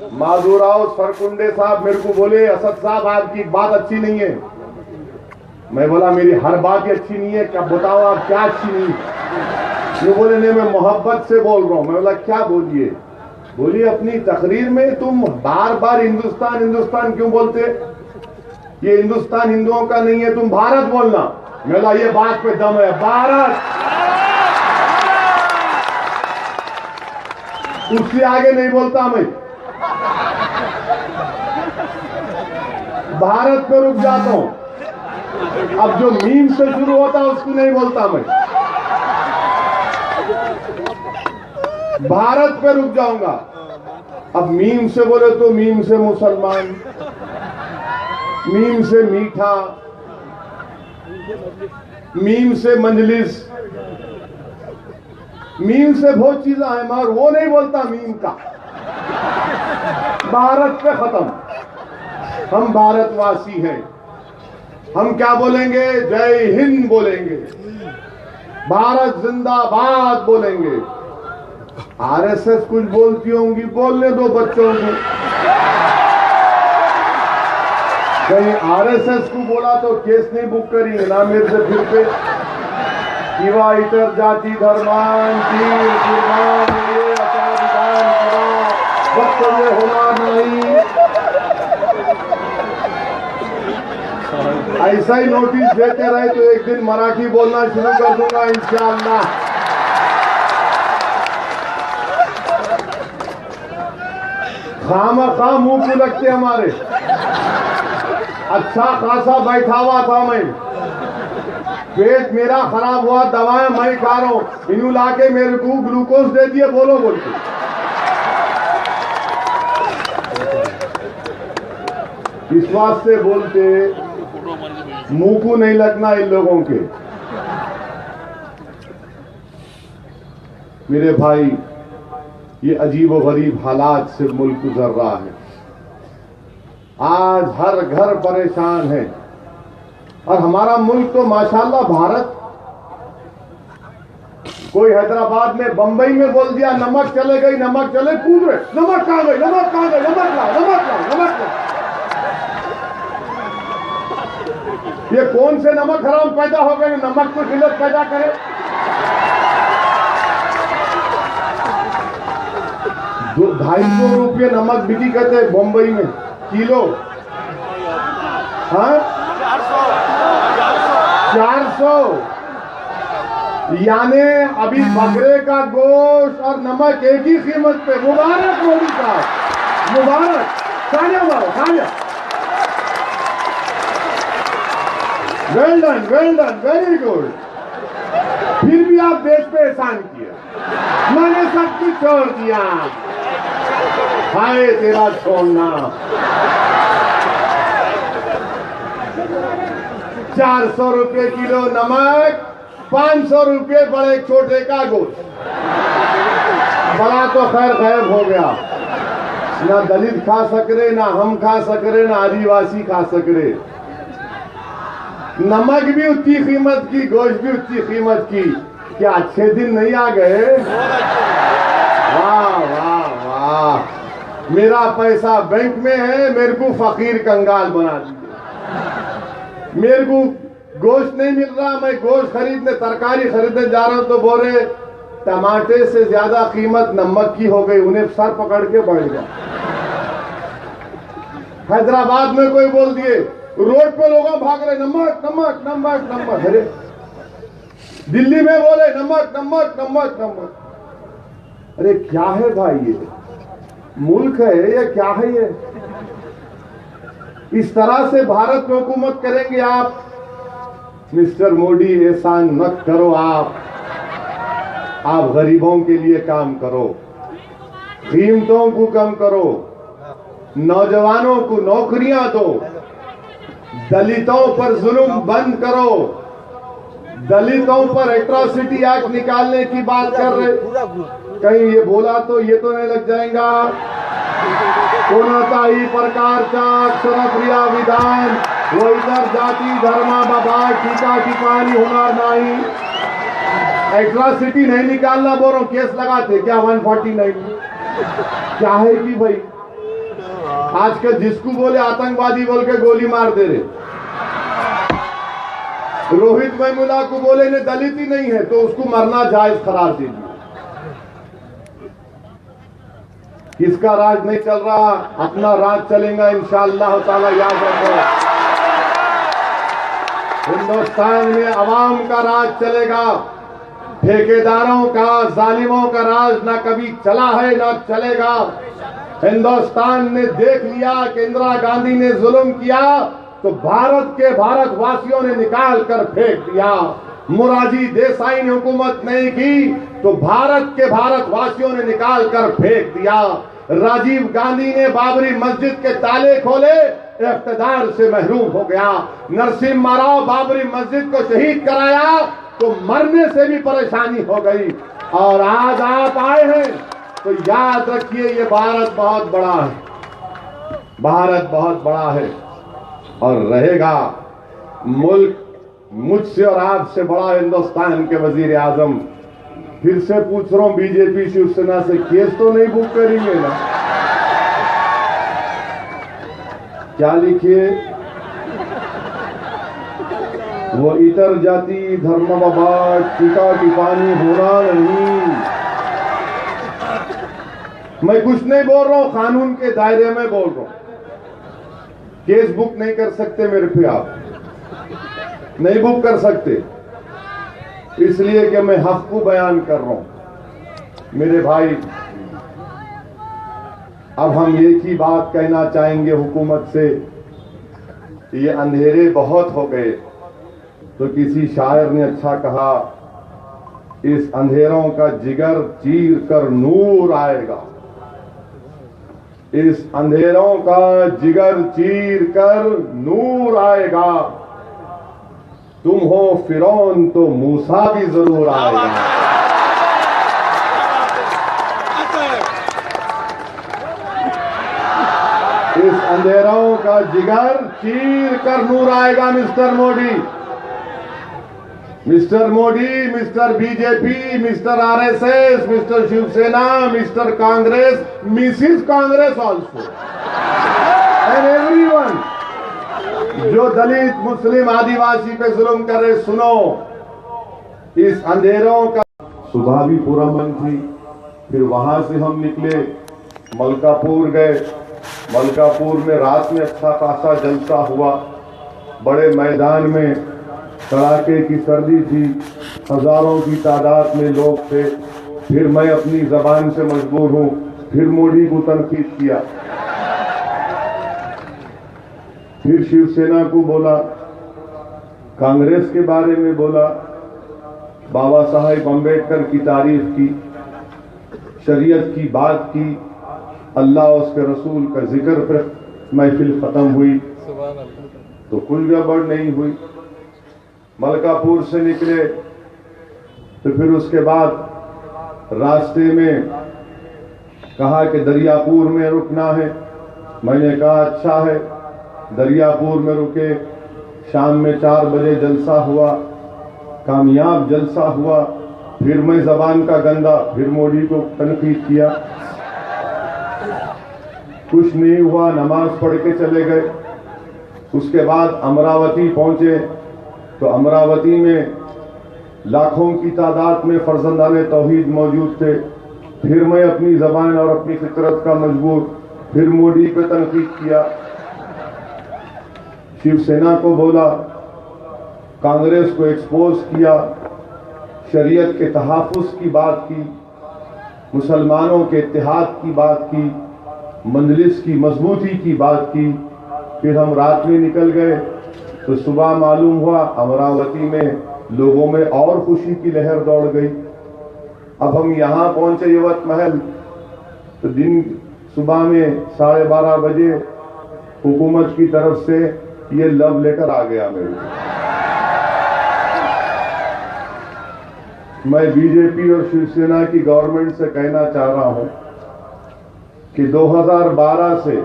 माधुराव सरकुंडे साहब मेरे को बोले, असद साहब आपकी बात अच्छी नहीं है। मैं बोला मेरी हर बात ही अच्छी नहीं है, क्या बताओ आप क्या अच्छी नहीं। ये बोले नहीं मैं मोहब्बत से बोल रहा हूं। मैं बोला क्या बोलिए। बोलिए अपनी तकरीर में तुम बार बार हिंदुस्तान हिंदुस्तान क्यों बोलते, ये हिंदुस्तान हिंदुओं का नहीं है, तुम भारत बोलना। मैं बोला ये बात पे दम है, भारत, उससे आगे नहीं बोलता मैं, भारत पे रुक जाता हूं। अब जो मीम से शुरू होता है उसको नहीं बोलता मैं, भारत पे रुक जाऊंगा। अब मीम से बोले तो मीम से मुसलमान, मीम से मीठा, मीम से मंजलिस, मीम से बहुत चीजें हैं, मगर वो नहीं बोलता मीम का। भारत पे खत्म। हम भारतवासी हैं, हम क्या बोलेंगे, जय हिंद बोलेंगे, भारत जिंदाबाद बोलेंगे। आरएसएस कुछ बोलती होंगी, बोलने दो बच्चों को। कहीं आरएसएस को बोला तो केस नहीं बुक करेंगे ना मेरे से फिर पे। युवा इतर जाति धर्मान तीर कुर्बान ये आचार विधान करा वक्तव्य होना नहीं। ऐसा ही नोटिस देते रहे तो एक दिन मराठी बोलना शुरू कर दूंगा इंशाअल्लाह। खामखा मुंह को लगते हमारे। अच्छा खासा बैठा हुआ था मैं, पेट मेरा खराब हुआ, दवाएं मैं खा रहा हूं, इन्हों लाके मेरे को ग्लूकोज दे दिए, बोलो बोलते। विश्वास से बोलते, मुंह को नहीं लगना इन लोगों के। मेरे भाई ये अजीब व गरीब हालात से मुल्क गुजर रहा है। आज हर घर परेशान है और हमारा मुल्क तो माशाल्लाह भारत, कोई हैदराबाद में बंबई में बोल दिया नमक चले गई, नमक चले, कूद रहे, नमक कहां गई, नमक कहां गई, नमक लाओ, नमक लाओ, नमक लाओ। ये कौन से नमक हराम पैदा हो गए, नमक को किल्लत पैदा करे। 250 रुपये नमक बिकी कहते बम्बई में किलो। हाँ 400, यानी अभी बकरे का गोश्त और नमक एक ही कीमत पे। मुबारक मोदी साहब, मुबारक, खाया मारो खाया। Well done, well done, very good. फिर भी आप देश पे एहसान किया, मैंने सब कुछ छोड़ दिया। हाय तेरा छोड़ना। 400 रुपये किलो नमक, 500 रुपये बड़े छोटे का गोश्त। बड़ा तो खैर गायब हो गया, ना दलित खा सक रहे, ना हम खा सक रहे, ना आदिवासी खा सक रहे। नमक भी उतनी कीमत की, गोश्त भी उतनी कीमत की। क्या अच्छे दिन नहीं आ गए? वाह वाह वाह। मेरा पैसा बैंक में है, मेरे को फकीर कंगाल बना दीजिए। मेरे को गोश्त नहीं मिल रहा, मैं गोश्त खरीदने, तरकारी खरीदने जा रहा हूं तो बोले टमाटे से ज्यादा कीमत नमक की हो गई। उन्हें सर पकड़ के बैठ गया। हैदराबाद में कोई बोल दिए, रोड पे लोग भाग रहे, नमक नमक नमक नमक। अरे दिल्ली में बोले नमक नमक नमक नमक। अरे क्या है भाई, ये मुल्क है या क्या है ये? इस तरह से भारत में हुकूमत करेंगे आप? मिस्टर मोदी एहसान मत करो, आप गरीबों के लिए काम करो, कीमतों को कम करो, नौजवानों को नौकरियां दो, दलितों पर जुल्म बंद करो। दलितों पर एट्रॉसिटी एक्ट निकालने की बात कर रहे, कहीं ये बोला तो ये तो नहीं लग जाएगा कोणताही प्रकारचा अक्षरप्रिय विधान व इतर जाती धर्माबाबत टीका टिप्पणी होणार नहीं। एट्रॉसिटी नहीं निकालना बोल रहा हूं, केस लगाते क्या 149? क्या है कि भाई आजकल जिसको बोले आतंकवादी बोल के गोली मार दे रहे। रोहित वेमुला को बोले ने दलित ही नहीं है तो उसको मरना जायज करार दे दिया। किसका राज नहीं चल रहा, अपना राज चलेगा इंशाअल्लाह ताला। याद रखो, हिंदुस्तान में अवाम का राज चलेगा। ठेकेदारों का, जालिमों का राज ना कभी चला है ना चलेगा। हिंदुस्तान ने देख लिया कि इंदिरा गांधी ने जुल्म किया तो भारत के भारतवासियों ने निकाल कर फेंक दिया। मोरारजी देसाई ने हुकूमत नहीं की तो भारत के भारतवासियों ने निकाल कर फेंक दिया। राजीव गांधी ने बाबरी मस्जिद के ताले खोले, इख्तिदार से महरूम हो गया। नरसिम्हा राव बाबरी मस्जिद को शहीद कराया तो मरने से भी परेशानी हो गई। और आज आप आए हैं तो याद रखिए, ये भारत बहुत बड़ा है, भारत बहुत बड़ा है और रहेगा। मुल्क मुझसे और आपसे बड़ा हिंदुस्तान के वजीर आजम। फिर से पूछ रहा हूं, बीजेपी शिवसेना से केस तो नहीं बुक करेंगे ना? क्या लिखिए, वो इतर जाति धर्म बाबा टीका टिप्पणी होना नहीं। मैं कुछ नहीं बोल रहा हूं, कानून के दायरे में बोल रहा हूं। केस बुक नहीं कर सकते मेरे पे, आप नहीं बुक कर सकते, इसलिए कि मैं हक को बयान कर रहा हूं। मेरे भाई, अब हम एक ही बात कहना चाहेंगे हुकूमत से, ये अंधेरे बहुत हो गए। तो किसी शायर ने अच्छा कहा, इस अंधेरों का जिगर चीर कर नूर आएगा। इस अंधेरों का जिगर चीर कर नूर आएगा। तुम हो फिरौन तो मूसा भी जरूर आएगा। इस अंधेरों का जिगर चीर कर नूर आएगा। Mister Modi, mister Modi, mister BJP, mister RSS, mister Shiv Sena, mister Congress, missus Congress also, and everyone जो दलित मुस्लिम आदिवासी पे जुल्म कर रहे, सुनो, इस अंधेरों का सुबह भी पूरा मन थी। फिर वहां से हम निकले, मलकापुर गए। मलकापुर में रात में अच्छा खासा जलसा हुआ। बड़े मैदान में कड़ाके की सर्दी थी, हजारों की तादाद में लोग थे। फिर मैं अपनी जबान से मजबूर हूं, फिर मोदी को तनकीद किया, फिर शिवसेना को बोला, कांग्रेस के बारे में बोला, बाबा साहेब अम्बेडकर की तारीफ की, शरीयत की बात की, अल्लाह उसके रसूल का जिक्र पर महफिल खत्म हुई तो कुल गड़बड़ नहीं हुई। मलकापुर से निकले तो फिर उसके बाद रास्ते में कहा कि दरियापुर में रुकना है। मैंने कहा अच्छा है। दरियापुर में रुके, शाम में 4 बजे जलसा हुआ, कामयाब जलसा हुआ। फिर मैं जबान का गंदा, फिर मोदी को तनकीद किया, कुछ नहीं हुआ, नमाज पढ़ के चले गए। उसके बाद अमरावती पहुंचे तो अमरावती में लाखों की तादाद में फर्जंदाने तौहीद मौजूद थे। फिर मैं अपनी जबान और अपनी फितरत का मजबूर, फिर मोदी पे तनकीद किया, शिवसेना को बोला, कांग्रेस को एक्सपोज किया, शरीयत के तहफ़्फ़ुज़ की बात की, मुसलमानों के इत्तेहाद की बात की, मंजलिस की मजबूती की बात की। फिर हम रात में निकल गए तो सुबह मालूम हुआ अमरावती में लोगों में और खुशी की लहर दौड़ गई। अब हम यहाँ पहुंचे यवत महल तो दिन सुबह में 12:30 बजे हुकूमत की तरफ से ये लव लेटर आ गया मेरे को। मैं बीजेपी और शिवसेना की गवर्नमेंट से कहना चाह रहा हूं कि 2012 से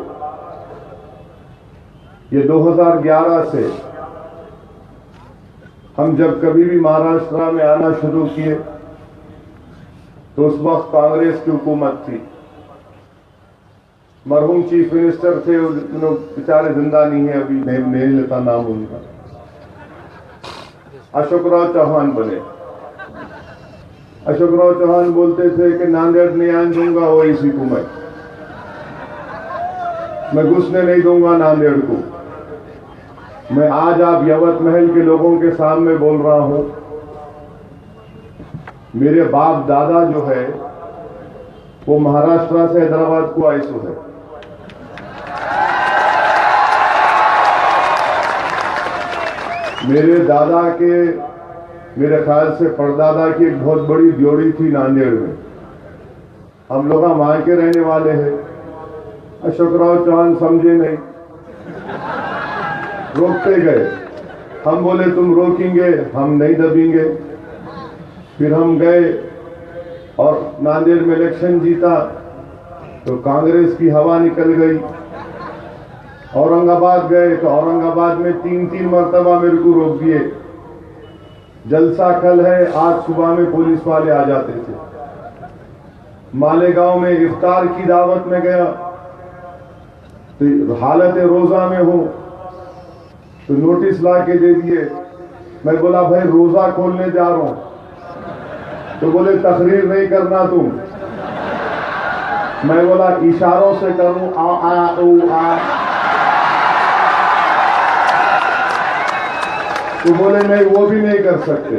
ये 2011 से हम जब कभी भी महाराष्ट्र में आना शुरू किए तो उस वक्त कांग्रेस की हुकूमत थी। मरहूम चीफ मिनिस्टर थे, उन्होंने बेचारे जिंदा नहीं है, अभी नहीं लेता नाम उनका। अशोकराव चौहान बने। अशोकराव चौहान बोलते थे कि नांदेड़ नहीं आने दूंगा ओवैसी को, मैं घुसने नहीं दूंगा नांदेड़ को। मैं आज आप यवत महल के लोगों के सामने बोल रहा हूं, मेरे बाप दादा जो है वो महाराष्ट्र से हैदराबाद को आए सो है। मेरे दादा के, मेरे ख्याल से परदादा की एक बहुत बड़ी ड्योढ़ी थी नांदेड़ में। हम लोग वहां के रहने वाले हैं। अशोकराव चौहान समझे नहीं, रोकते गए। हम बोले तुम रोकेंगे, हम नहीं दबेंगे। फिर हम गए और नांदेड़ में इलेक्शन जीता तो कांग्रेस की हवा निकल गई। औरंगाबाद गए तो औरंगाबाद में 3-3 मरतबा मेरे को रोक दिए। जलसा कल है, आज सुबह में पुलिस वाले आ जाते थे। मालेगांव में इफ्तार की दावत में गया तो हालत रोजा में हो तो नोटिस ला के दे दिए। मैं बोला भाई रोजा खोलने जा रहा हूं, तो बोले तकरीर नहीं करना तुम। मैं बोला इशारों से करूं, आ आ ओ आ। तो बोले नहीं वो भी नहीं कर सकते।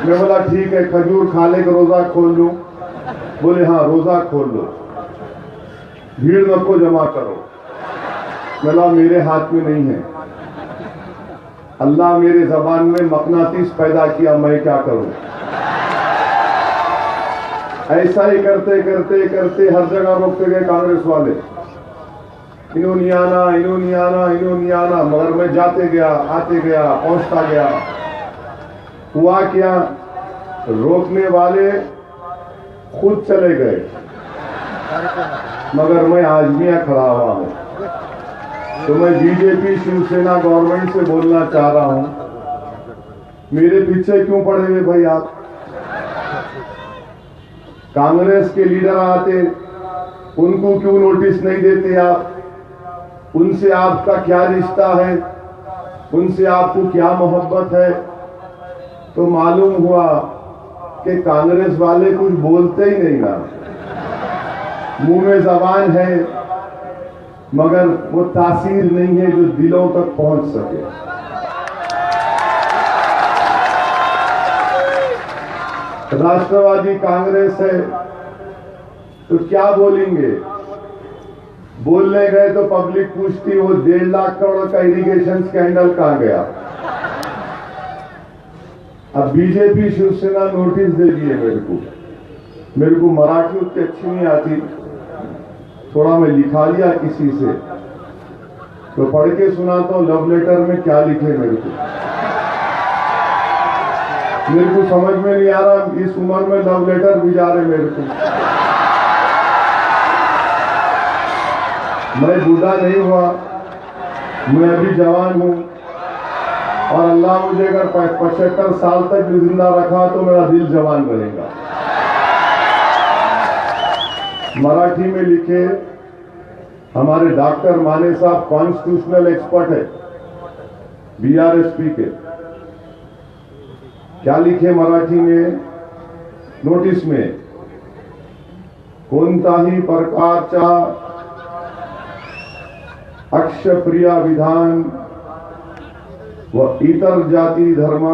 मैं बोला ठीक है, खजूर खा ले के रोजा खोल लूं। बोले हाँ रोजा खोल लो, भीड़ नको जमा करो। मैं बोला मेरे हाथ में नहीं है, अल्लाह मेरे जबान में मकनातीस पैदा किया, मैं क्या करूं। ऐसा ही करते करते करते हर जगह रोकते गए कांग्रेस वाले। इन्होंने आना, इन्होंने आना, इन्होंने आना, मगर मैं जाते गया, आते गया, पहुंचता गया। हुआ क्या, रोकने वाले खुद चले गए, मगर मैं आज भी यहां खड़ा हुआ हूं। तो मैं बीजेपी शिवसेना गवर्नमेंट से बोलना चाह रहा हूं, मेरे पीछे क्यों पड़े हुए भाई आप? कांग्रेस के लीडर आते, उनको क्यों नोटिस नहीं देते आप? उनसे आपका क्या रिश्ता है, उनसे आपको क्या मोहब्बत है? तो मालूम हुआ कि कांग्रेस वाले कुछ बोलते ही नहीं ना, मुंह में जबान है मगर वो तासीर नहीं है जो दिलों तक पहुंच सके। राष्ट्रवादी कांग्रेस है तो क्या बोलेंगे? बोलने गए तो पब्लिक पूछती वो 1.5 लाख करोड़ का इरिगेशन स्कैंडल कहां गया? अब बीजेपी शिवसेना नोटिस दे दिए मेरे को मराठी उतनी अच्छी नहीं आती, थोड़ा मैं लिखा लिया किसी से, तो पढ़ के सुनाता हूं लव लेटर में क्या लिखे मेरे को समझ में नहीं आ रहा। इस उम्र में लव लेटर भिजा रहे मेरे को। मैं बूढ़ा नहीं हुआ, मैं अभी जवान हूं और अल्लाह मुझे अगर 75 साल तक भी जिंदा रखा तो मेरा दिल जवान रहेगा। मराठी में लिखे, हमारे डॉक्टर माने साहब कॉन्स्टिट्यूशनल एक्सपर्ट है बीआरएसपी के। क्या लिखे मराठी में नोटिस में? कोणताही प्रकारचा अक्षप्रिय विधान व इतर जाती धर्म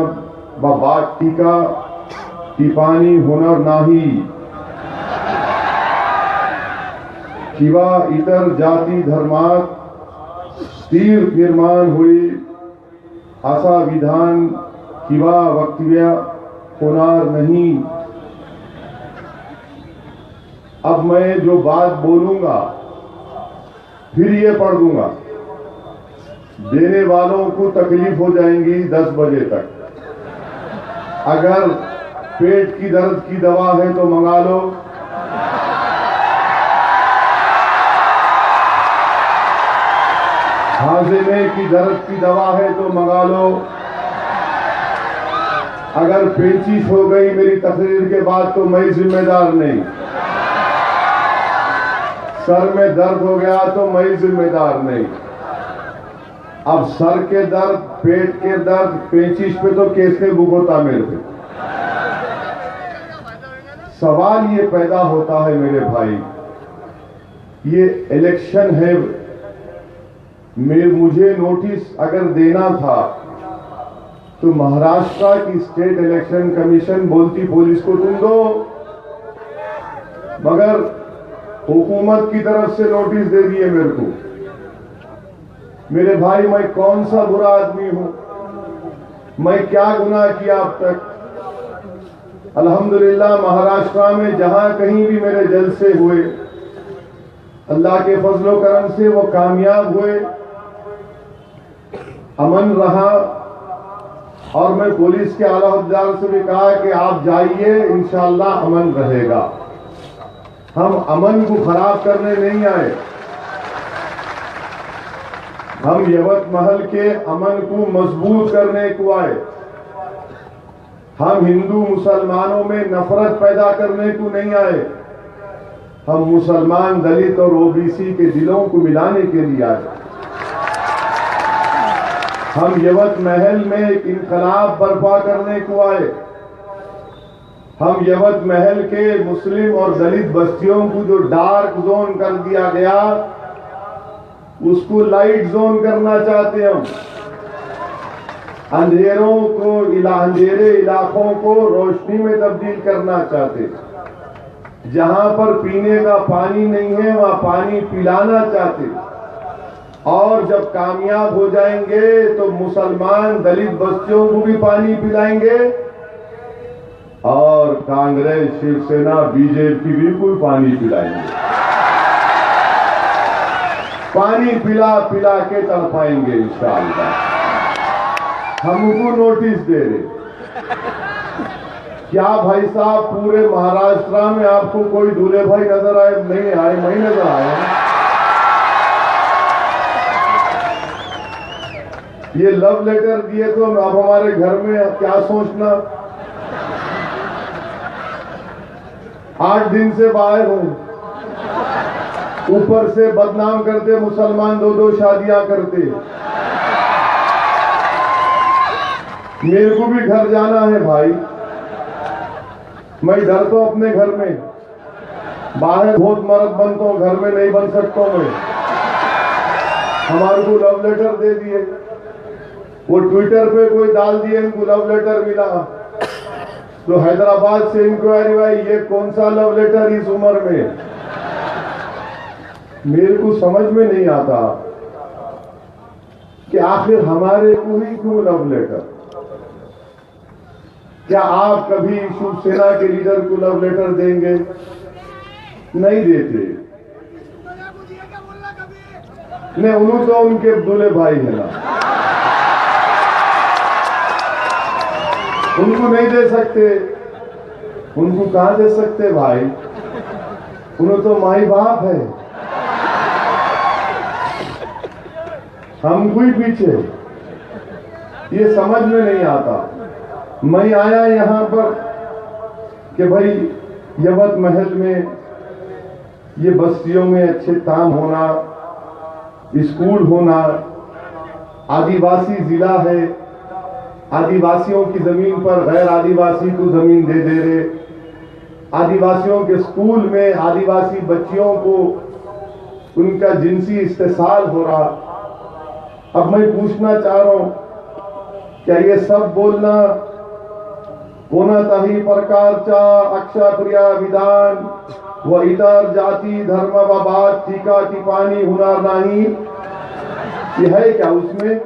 बाबत टीका टिप्पणी होणार नाही किंवा इतर जाती धर्मात तीर निर्माण होईल असा विधान किंवा वक्तव्य होणार नहीं। अब मैं जो बात बोलूंगा फिर ये पढ़ दूंगा, देने वालों को तकलीफ हो जाएंगी 10 बजे तक। अगर पेट की दर्द की दवा है तो मंगा लो, हाजिमे की दर्द की दवा है तो मंगा लो। अगर पेचिश हो गई मेरी तकरीर के बाद तो मैं जिम्मेदार नहीं। सर में दर्द हो गया तो मैं जिम्मेदार नहीं। अब सर के दर्द, पेट के दर्द, पेचिश पे तो कैसे भुगोता मेरे पे। सवाल ये पैदा होता है मेरे भाई, ये इलेक्शन है, मुझे नोटिस अगर देना था तो महाराष्ट्र की स्टेट इलेक्शन कमीशन बोलती पुलिस को तुम दो, मगर हुकूमत की तरफ से नोटिस दे दिए मेरे को। मेरे भाई, मैं कौन सा बुरा आदमी हूं? मैं क्या गुनाह किया अब तक? अल्हम्दुलिल्लाह महाराष्ट्र में जहां कहीं भी मेरे जलसे हुए, अल्लाह के फजलो करम से वो कामयाब हुए, अमन रहा। और मैं पुलिस के आला अहदेदार से भी कहा कि आप जाइए, इंशाअल्लाह अमन रहेगा। हम अमन को खराब करने नहीं आए, हम यवतमहल के अमन को मजबूत करने को आए। हम हिंदू मुसलमानों में नफरत पैदा करने को नहीं आए, हम मुसलमान, दलित और ओबीसी के दिलों को मिलाने के लिए आए। हम यवतमहल में एक इनकलाब बर्पा करने को आए। हम यवतमहल के मुस्लिम और दलित बस्तियों को जो डार्क जोन कर दिया गया, उसको लाइट जोन करना चाहते हम। अंधेरे इलाकों को रोशनी में तब्दील करना चाहते। जहां पर पीने का पानी नहीं है वहां पानी पिलाना चाहते। और जब कामयाब हो जाएंगे तो मुसलमान दलित बस्तियों को भी पानी पिलाएंगे और कांग्रेस, शिवसेना, बीजेपी भी कोई पानी पिलाएंगे। पानी पिला पिला के तड़पाएंगे इंशाअल्लाह। हमको नोटिस दे रहे। क्या भाई साहब, पूरे महाराष्ट्र में आपको कोई दूल्हे भाई नजर आए? नहीं आए, मैं नजर आया। ये लव लेटर दिए तो अब हमारे घर में क्या सोचना। 8 दिन से बाहर हूं, ऊपर से बदनाम करते मुसलमान 2-2 शादियां करते। मेरे को भी घर जाना है भाई, मैं डर तो अपने घर में, बाहर बहुत मर्द बनता हूं, घर में नहीं बन सकता मैं। हमारे को लव लेटर दे दिए, वो ट्विटर पे कोई डाल दिए, इनको लव लेटर मिला। तो हैदराबाद से इंक्वायरी आई, ये कौन सा लव लेटर इस उम्र में? मेरे को समझ में नहीं आता कि आखिर हमारे को ही क्यों लव लेटर। क्या आप कभी शिवसेना के लीडर को लव लेटर देंगे? नहीं देते। नहीं, उन्होंने तो उनके दूल्हे भाई है ना, उनको नहीं दे सकते। उनको कहां दे सकते भाई? उन्होंने तो माई बाप है, हमको ही पीछे। ये समझ में नहीं आता। मैं आया यहां पर कि भाई यवतमहल में ये बस्तियों में अच्छे काम होना, स्कूल होना, आदिवासी जिला है, आदिवासियों की जमीन पर गैर आदिवासी को जमीन दे दे रहे, आदिवासियों के स्कूल में आदिवासी बच्चियों को उनका जिनसी इस्तेसाल हो रहा। अब मैं पूछना चाह रहा हूं, क्या ये सब बोलना कोणताही प्रकारच्या अक्षप्रिय विधान व इतर जाती धर्माबाबत टीका टिप्पणी होणार नहीं? ये है क्या उसमें?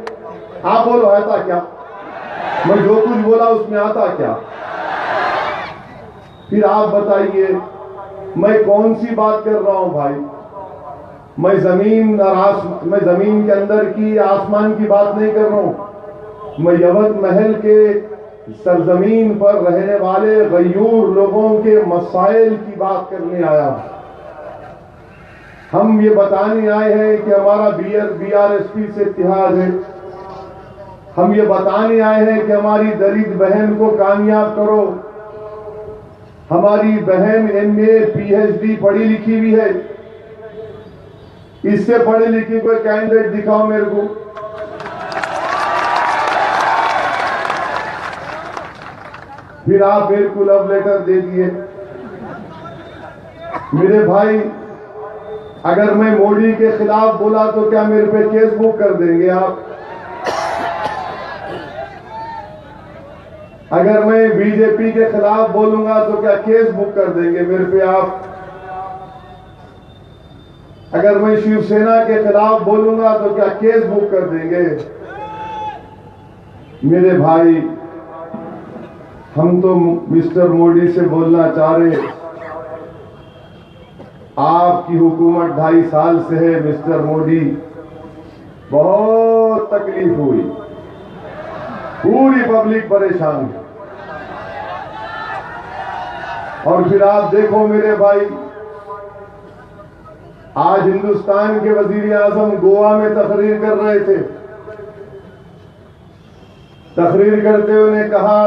आप बोलो, आता क्या? मैं जो कुछ बोला उसमें आता क्या? फिर आप बताइए, मैं कौन सी बात कर रहा हूं भाई? मैं जमीन के अंदर की, आसमान की बात नहीं कर रहा हूं। मैं यवतमहल के सरजमीन पर रहने वाले गयूर लोगों के मसाइल की बात करने आया। हम ये बताने आए हैं कि हमारा बीआरएसपी से इत्तेहाद है। हम ये बताने आए हैं कि हमारी दलित बहन को कामयाब करो। हमारी बहन एमए पीएचडी पढ़ी लिखी भी है, इससे पढ़ी लिखी कोई कैंडिडेट दिखाओ मेरे को। फिर आप मेरे को लव लेटर दे दिए। मेरे भाई, अगर मैं मोदी के खिलाफ बोला तो क्या मेरे पे केस बुक कर देंगे आप? अगर मैं बीजेपी के खिलाफ बोलूंगा तो क्या केस बुक कर देंगे मेरे पे आप? अगर मैं शिवसेना के खिलाफ बोलूंगा तो क्या केस बुक कर देंगे? मेरे भाई, हम तो मिस्टर मोदी से बोलना चाह रहे, आपकी हुकूमत 2.5 साल से है मिस्टर मोदी, बहुत तकलीफ हुई, पूरी पब्लिक परेशान है। और फिर आप देखो मेरे भाई, आज हिंदुस्तान के वजीर आजम गोवा में तकरीर कर रहे थे। तकरीर करते हुए ने कहा,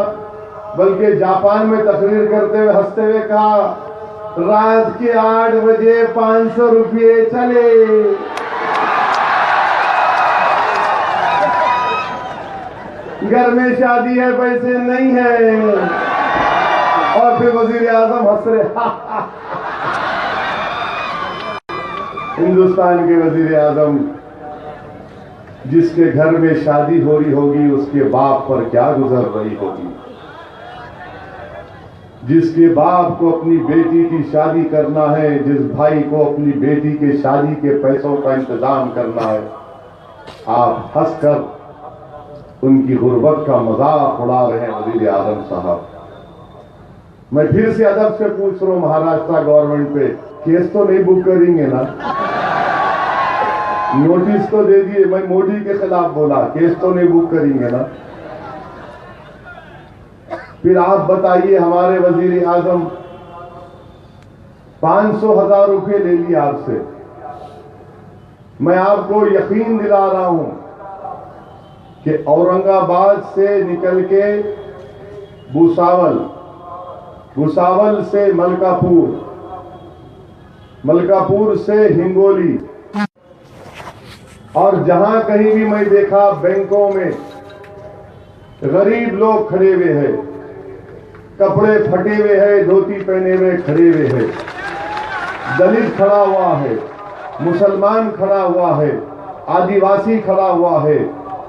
बल्कि जापान में तकरीर करते हुए हंसते हुए कहा, रात के 8 बजे 500 रुपये चले। घर में शादी है, पैसे नहीं है। और फिर वजीर आजम हंस रहे। हिंदुस्तान के वजीर आजम, जिसके घर में शादी हो रही होगी उसके बाप पर क्या गुजर रही होगी। जिसके बाप को अपनी बेटी की शादी करना है, जिस भाई को अपनी बेटी के शादी के पैसों का इंतजाम करना है, आप हंसकर उनकी गुर्बत का मजाक उड़ा रहे हैं वजीर आजम साहब। मैं फिर से अदब से पूछ रहा हूं महाराष्ट्र गवर्नमेंट पे, केस तो नहीं बुक करेंगे ना? नोटिस तो दे दिए, मैं मोदी के खिलाफ बोला, केस तो नहीं बुक करेंगे ना? फिर आप बताइए, हमारे वजीर आजम 500,000 रुपये ले लिए आपसे। मैं आपको यकीन दिला रहा हूं कि औरंगाबाद से निकल के भुसावल से मलकापुर, मलकापुर से हिंगोली, और जहां कहीं भी मैं देखा बैंकों में गरीब लोग खड़े हुए हैं, कपड़े फटे हुए हैं, धोती पहने हुए खड़े हुए हैं, दलित खड़ा हुआ है, मुसलमान खड़ा हुआ है, आदिवासी खड़ा हुआ है,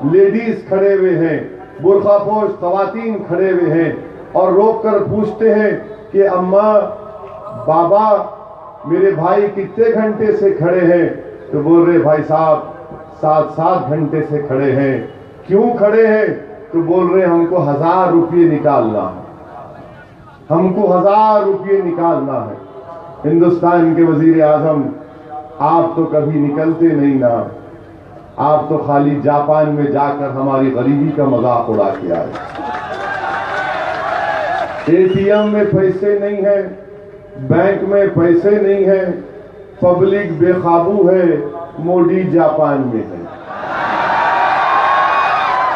लेडीज खड़े हुए हैं, बुर्खापोश खवातीन खड़े हुए हैं, और रोक कर पूछते हैं कि अम्मा, बाबा, मेरे भाई कितने घंटे से खड़े हैं? तो बोल रहे, भाई साहब 7 घंटे से खड़े हैं। क्यों खड़े हैं? तो बोल रहे, हमको 1000 रुपये निकालना है, हमको 1000 रुपये निकालना है। हिंदुस्तान के वजीर आजम, आप तो कभी निकलते नहीं ना, आप तो खाली जापान में जाकर हमारी गरीबी का मजाक उड़ा के आए। एटीएम में पैसे नहीं है, बैंक में पैसे नहीं है, पब्लिक बेकाबू है, मोदी जापान में है।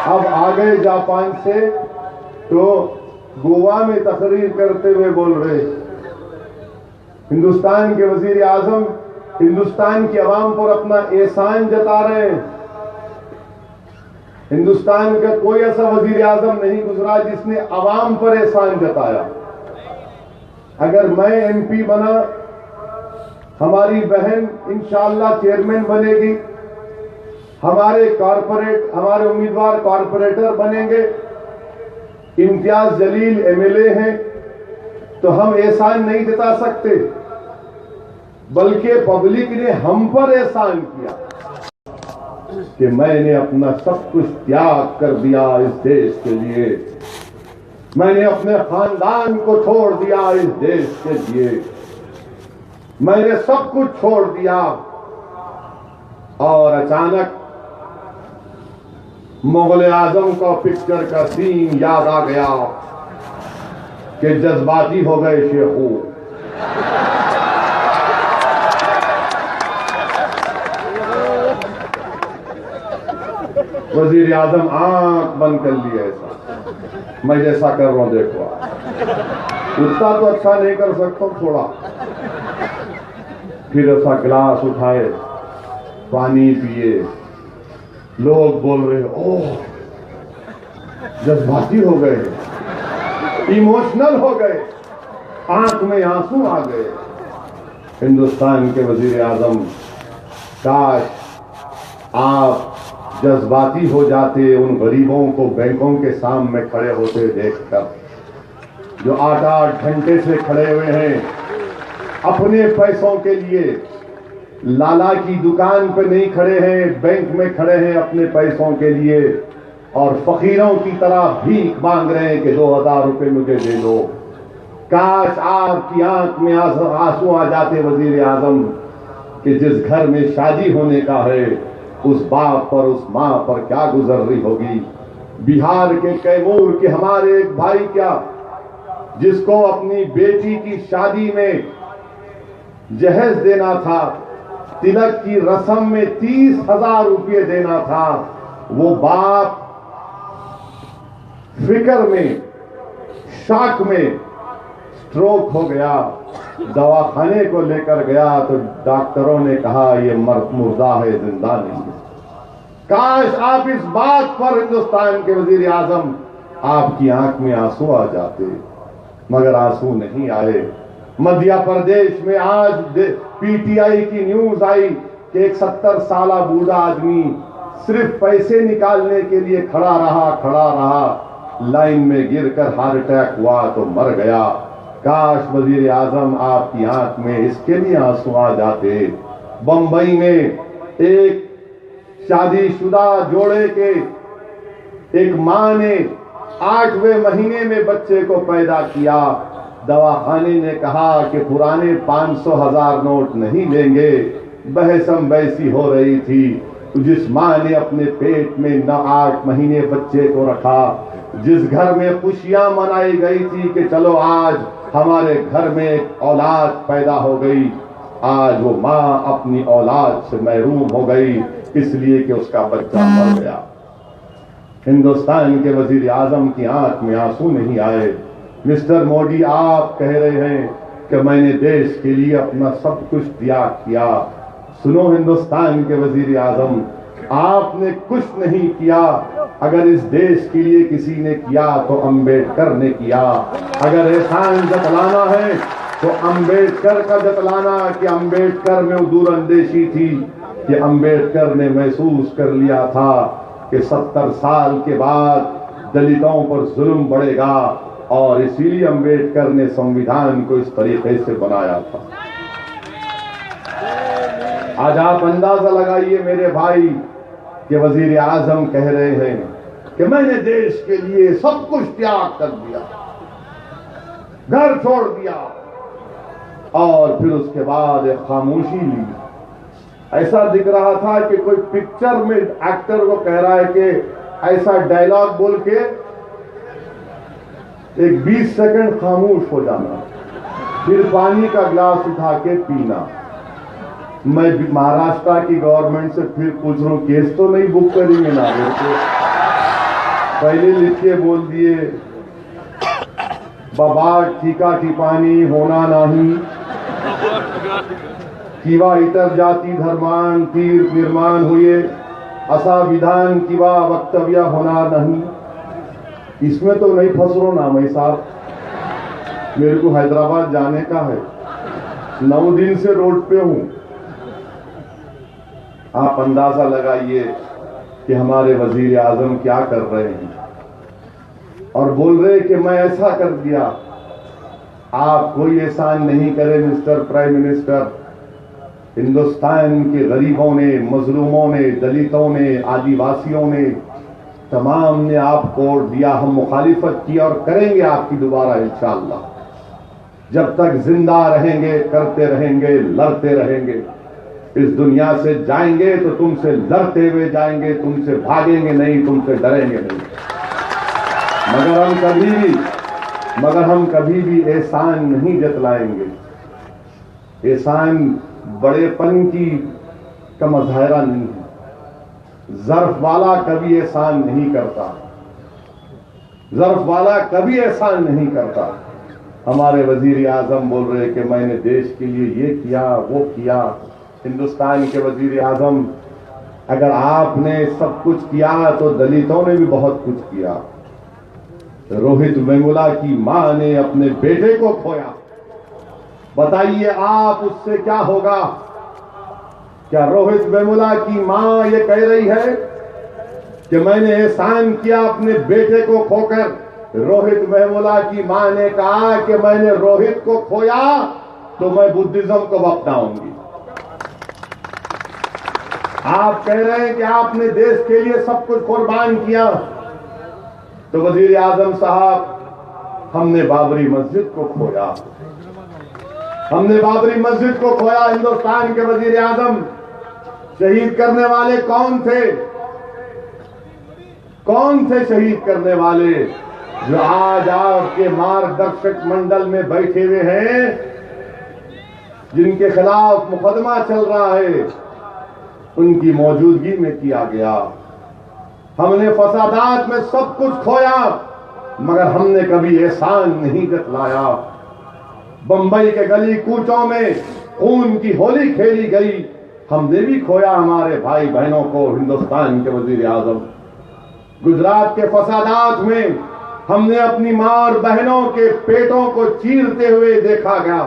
अब आ गए जापान से तो गोवा में तकरीर करते हुए बोल रहे, हिंदुस्तान के वजीर आजम हिंदुस्तान की आवाम पर अपना एहसान जता रहे हैं। हिंदुस्तान का कोई ऐसा वजीर आजम नहीं गुजरा जिसने आवाम पर एहसान जताया। अगर मैं एमपी बना, हमारी बहन इंशाअल्लाह चेयरमैन बनेगी, हमारे उम्मीदवार कॉरपोरेटर बनेंगे, इम्तियाज जलील एमएलए हैं, तो हम एहसान नहीं जता सकते, बल्कि पब्लिक ने हम पर एहसान किया कि मैंने अपना सब कुछ त्याग कर दिया इस देश के लिए, मैंने अपने खानदान को छोड़ दिया इस देश के लिए, मैंने सब कुछ छोड़ दिया। और अचानक मुगल आजम का पिक्चर का सीन याद आ गया कि जज्बाती हो गए शेखू। वजीर आजम आंख बंद कर लिए, ऐसा मैं जैसा कर रहा हूं देखो, उतना तो अच्छा नहीं कर सकता थोड़ा। फिर ऐसा गिलास उठाए, पानी पिए। लोग बोल रहे ओह जज्बाती हो गए, इमोशनल हो गए, आंख में आंसू आ गए। हिंदुस्तान के वजीर आजम, काश आप जज्बाती हो जाते उन गरीबों को बैंकों के सामने खड़े होते देखकर, जो 8-8 घंटे से खड़े हुए हैं अपने पैसों के लिए। लाला की दुकान पर नहीं खड़े हैं, बैंक में खड़े हैं अपने पैसों के लिए, और फकीरों की तरह भीख मांग रहे हैं कि 2000 रुपए मुझे दे दो। काश आपकी आंख में आंसू आ जाते वजीर आजम, कि जिस घर में शादी होने का है उस बाप पर, उस मां पर क्या गुजर रही होगी। बिहार के कैमूर के हमारे एक भाई, क्या जिसको अपनी बेटी की शादी में जहेज देना था, तिलक की रस्म में 30,000 रुपये देना था, वो बाप फिक्र में, शॉक में स्ट्रोक हो गया। दवाखाने को लेकर गया तो डॉक्टरों ने कहा ये मुर्दा है, जिंदा नहीं है। काश आप इस बात पर हिंदुस्तान के वजीर आजम, आपकी आंख में आंसू आ जाते, मगर आंसू नहीं आए। मध्य प्रदेश में आज पीटीआई की न्यूज आई कि एक 70 साल बूढ़ा आदमी सिर्फ पैसे निकालने के लिए खड़ा रहा, लाइन में गिरकर हार्ट अटैक हुआ तो मर गया। काश वजीर आजम आपकी आंख में इसके लिए आंसू आ जाते। बंबई में एक शादीशुदा जोड़े के एक मां ने 8वें महीने में बच्चे को पैदा किया। दवाखाने ने कहा कि पुराने 500,000 नोट नहीं लेंगे। बहसम बहसी हो रही थी। जिस मां ने अपने पेट में 8 महीने बच्चे को रखा, जिस घर में खुशियां मनाई गई थी कि चलो आज हमारे घर में एक औलाद पैदा हो गई, आज वो मां अपनी औलाद से महरूम हो गई इसलिए कि उसका बच्चा मर गया। हिंदुस्तान के वजीर आजम की आंख में आंसू नहीं आए। मिस्टर मोदी, आप कह रहे हैं कि मैंने देश के लिए अपना सब कुछ त्याग किया। सुनो हिंदुस्तान के वजीर आजम, आपने कुछ नहीं किया। अगर इस देश के लिए किसी ने किया तो अंबेडकर ने किया। अगर एहसान जतलाना है तो अंबेडकर का जतलाना, कि अंबेडकर में दूरअंदेशी थी, कि अंबेडकर ने महसूस कर लिया था कि 70 साल के बाद दलितों पर जुल्म बढ़ेगा, और इसीलिए अंबेडकर ने संविधान को इस तरीके से बनाया था। आज आप अंदाजा लगाइए मेरे भाई कि वजीर आजम कह रहे हैं कि मैंने देश के लिए सब कुछ त्याग कर दिया, घर छोड़ दिया, और फिर उसके बाद एक खामोशी ली। ऐसा दिख रहा था कि कोई पिक्चर में एक्टर को कह रहा है कि ऐसा डायलॉग बोल के एक 20 सेकंड खामोश हो जाना, फिर पानी का गिलास उठा के पीना। मैं महाराष्ट्र की गवर्नमेंट से फिर पूछ रहा हूं, केस तो नहीं बुक करेंगे ना? पहले लिख के बोल दिए, बाबा ठीका ठिपाणी होना नहीं, किंवा इतर जाती धर्मान तीर्थ निर्माण हुए, असा विधान किंवा वक्तव्य होना नहीं। इसमें तो नहीं फंस रो ना मैं साहब, मेरे को हैदराबाद जाने का है, 9 दिन से रोड पे हूं। आप अंदाजा लगाइए कि हमारे वजीर आजम क्या कर रहे हैं, और बोल रहे कि मैं ऐसा कर दिया। आप कोई एहसान नहीं करे मिस्टर प्राइम मिनिस्टर। हिंदुस्तान के गरीबों ने, मजलूमों ने, दलितों ने, आदिवासियों ने, तमाम ने आपको वोट दिया। हम मुखालिफत की और करेंगे आपकी दोबारा इंशाअल्लाह। जब तक जिंदा रहेंगे करते रहेंगे, लड़ते रहेंगे। इस दुनिया से जाएंगे तो तुमसे लड़ते हुए जाएंगे, तुमसे भागेंगे नहीं, तुमसे डरेंगे नहीं। मगर हम कभी भी एहसान नहीं जतलाएंगे। एहसान बड़ेपन की का मज़ाहिरा नहीं है। ज़र्फ वाला कभी एहसान नहीं करता, ज़र्फ वाला कभी एहसान नहीं करता। हमारे वजीर आजम बोल रहे कि मैंने देश के लिए ये किया वो किया। हिंदुस्तान के वजीर आजम अगर आपने सब कुछ किया तो दलितों ने भी बहुत कुछ किया। रोहित वेमुला की मां ने अपने बेटे को खोया। बताइए आप उससे क्या होगा? क्या रोहित वेमुला की मां ये कह रही है कि मैंने एहसान किया अपने बेटे को खोकर? रोहित वेमुला की मां ने कहा कि मैंने रोहित को खोया तो मैं बुद्धिज्म को अपनाऊंगी। आप कह रहे हैं कि आपने देश के लिए सब कुछ कुर्बान किया, तो वजीर आजम साहब हमने बाबरी मस्जिद को खोया। हमने बाबरी मस्जिद को खोया। हिंदुस्तान के वजीर आजम शहीद करने वाले कौन थे? कौन थे शहीद करने वाले? जो आज आपके मार्गदर्शक मंडल में बैठे हुए हैं, जिनके खिलाफ मुकदमा चल रहा है, उनकी मौजूदगी में किया गया। हमने फसादात में सब कुछ खोया, मगर हमने कभी एहसान नहीं जतलाया। बंबई के गली कूचों में खून की होली खेली गई, हमने भी खोया हमारे भाई बहनों को। हिंदुस्तान के वजीर आजम, गुजरात के फसादात में हमने अपनी मां और बहनों के पेटों को चीरते हुए देखा गया।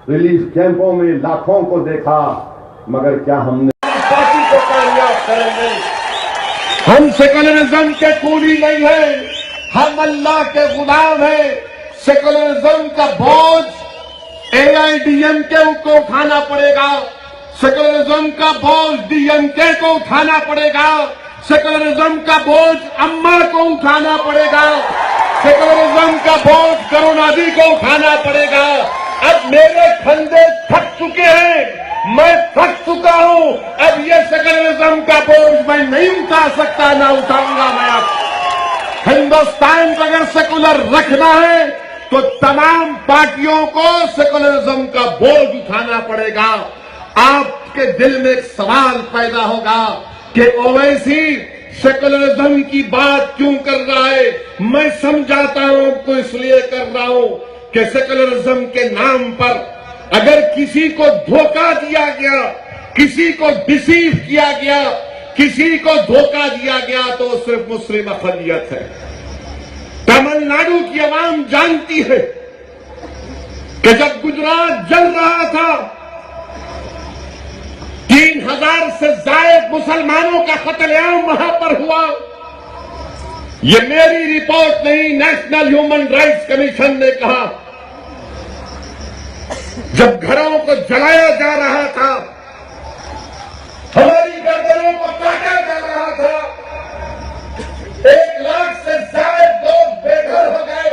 रिलीफ कैंपों में लाखों को देखा, मगर क्या हमने पार्टी को कामयाब करेंगे? हम सेकुलरिज्म के कूली नहीं है, हम अल्लाह के गुलाम हैं। सेकुलरिज्म का बोझ एआईडीएमके को उठाना पड़ेगा, सेकुलरिज्म का बोझ डीएमके को उठाना पड़ेगा, सेकुलरिज्म का बोझ अम्मा को उठाना पड़ेगा, सेकुलरिज्म का बोझ करुणानिधि को उठाना पड़ेगा। अब मेरे कंधे थक चुके हैं, मैं थक चुका हूं। अब ये सेकुलरिज्म का बोझ मैं नहीं उठा सकता, ना उठाऊंगा मैं। अब हिंदुस्तान को अगर सेकुलर रखना है तो तमाम पार्टियों को सेकुलरिज्म का बोझ उठाना पड़ेगा। आपके दिल में एक सवाल पैदा होगा कि ओवैसी सेकुलरिज्म की बात क्यों कर रहा है? मैं समझाता हूं, आपको इसलिए कर रहा हूं कि सेकुलरिज्म के नाम पर अगर किसी को धोखा दिया गया, किसी को डिसीव किया गया, किसी को धोखा दिया गया, तो सिर्फ मुस्लिम अक़लियत है। तमिलनाडु की आवाम जानती है कि जब गुजरात जल रहा था, 3000 से ज्यादा मुसलमानों का कत्लेआम वहां पर हुआ। ये मेरी रिपोर्ट नहीं, नेशनल ह्यूमन राइट्स कमीशन ने कहा। जब घरों को जलाया जा रहा था, हमारी गर्दनों को काटा जा रहा था, 1 लाख से ज्यादा लोग बेघर हो गए।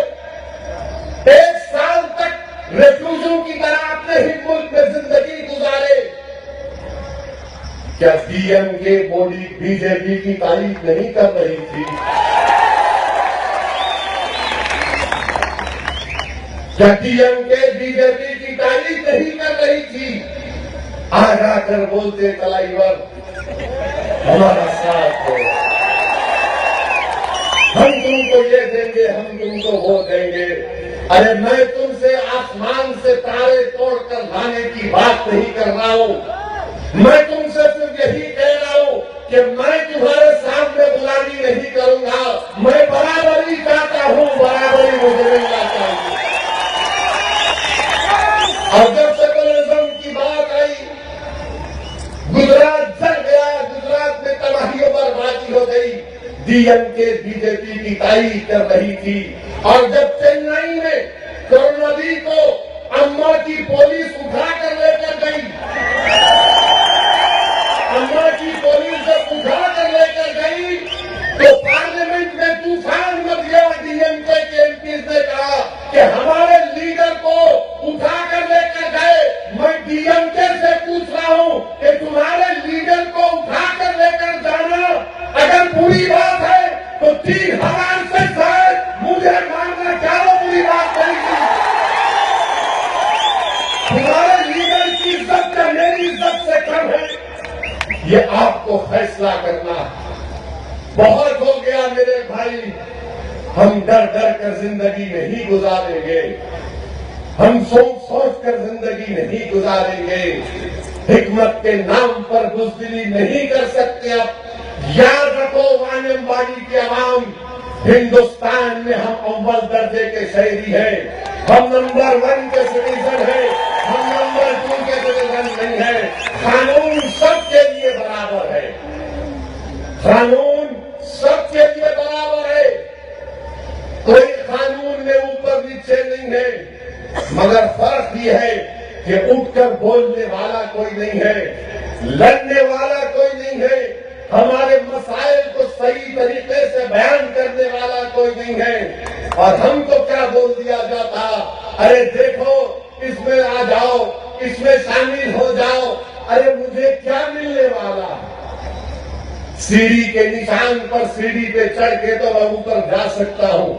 1 साल तक रेफ्यूजियों की तरह अपने ही मुल्क में जिंदगी गुजारे। क्या डीएमके मोदी बीजेपी की तारीफ नहीं कर रही थी? क्या डीएमके बीजेपी की तारीफ नहीं कर रही थी? आगा कर बोलते तलाईवर हमारा साथ है, हम तुमको ये देंगे, हम तुमको वो देंगे। अरे मैं तुमसे आसमान से तारे तोड़कर लाने की बात नहीं कर रहा हूं। मैं तुमसे सिर्फ यही कह रहा हूं कि मैं तुम्हारे सामने गुलामी नहीं करूंगा। मैं बराबरी चाहता हूं, बराबरी मुझे मिलना चाहिए। और जब सेकुलरिज्म की बात आई, गुजरात जल गया, गुजरात में तबाही और बर्बादी हो गई। डीएमके बीजेपी की तारीफ कर रही थी। और जब चेन्नई में करुणानिधि को अम्मा की पुलिस उठा कर लेकर गई, अम्मा की पुलिस जब उठा कर लेकर गई तो पार्लियामेंट में तूफान मच गया। डीएमके के एमपीज ने कहा कि हमारे लीडर को उठा कर लेकर गए। मैं डीएमके से पूछ रहा हूं कि तुम्हारे लीडर को उठा कर लेकर जाना अगर बुरी बात है तो 3000 से शायद मुझे मारना चाहो, बुरी बात नहीं थी। तुम्हारे लीडर की इज्जत क्या मेरी इज्जत से कम है? ये आपको फैसला करना। बहुत हो गया मेरे भाई, हम डर डर कर जिंदगी नहीं गुजारेंगे, हम सोच सोच कर जिंदगी नहीं गुजारेंगे। हिकमत के नाम पर बुज़दिली नहीं कर सकते। अब याद रखो वानियमबाड़ी की आवाम, हिंदुस्तान में हम अव्वल दर्जे के शहरी हैं, हम नंबर 1 के सिटीजन हैं, हम नंबर 2 के सिटीजन नहीं है। कानून सबके लिए बराबर है, कानून सबके लिए बराबर है, कोई कानून में ऊपर नीचे नहीं है। मगर फर्क यह है कि उठकर बोलने वाला कोई नहीं है, लड़ने वाला कोई नहीं है, हमारे मसाइल को सही तरीके से बयान करने वाला कोई नहीं है। और हमको क्या बोल दिया जाता, अरे देखो इसमें आ जाओ, इसमें शामिल हो जाओ। अरे मुझे क्या मिलने वाला, सीढ़ी के निशान पर सीढ़ी पे चढ़ के तो मैं ऊपर जा सकता हूं,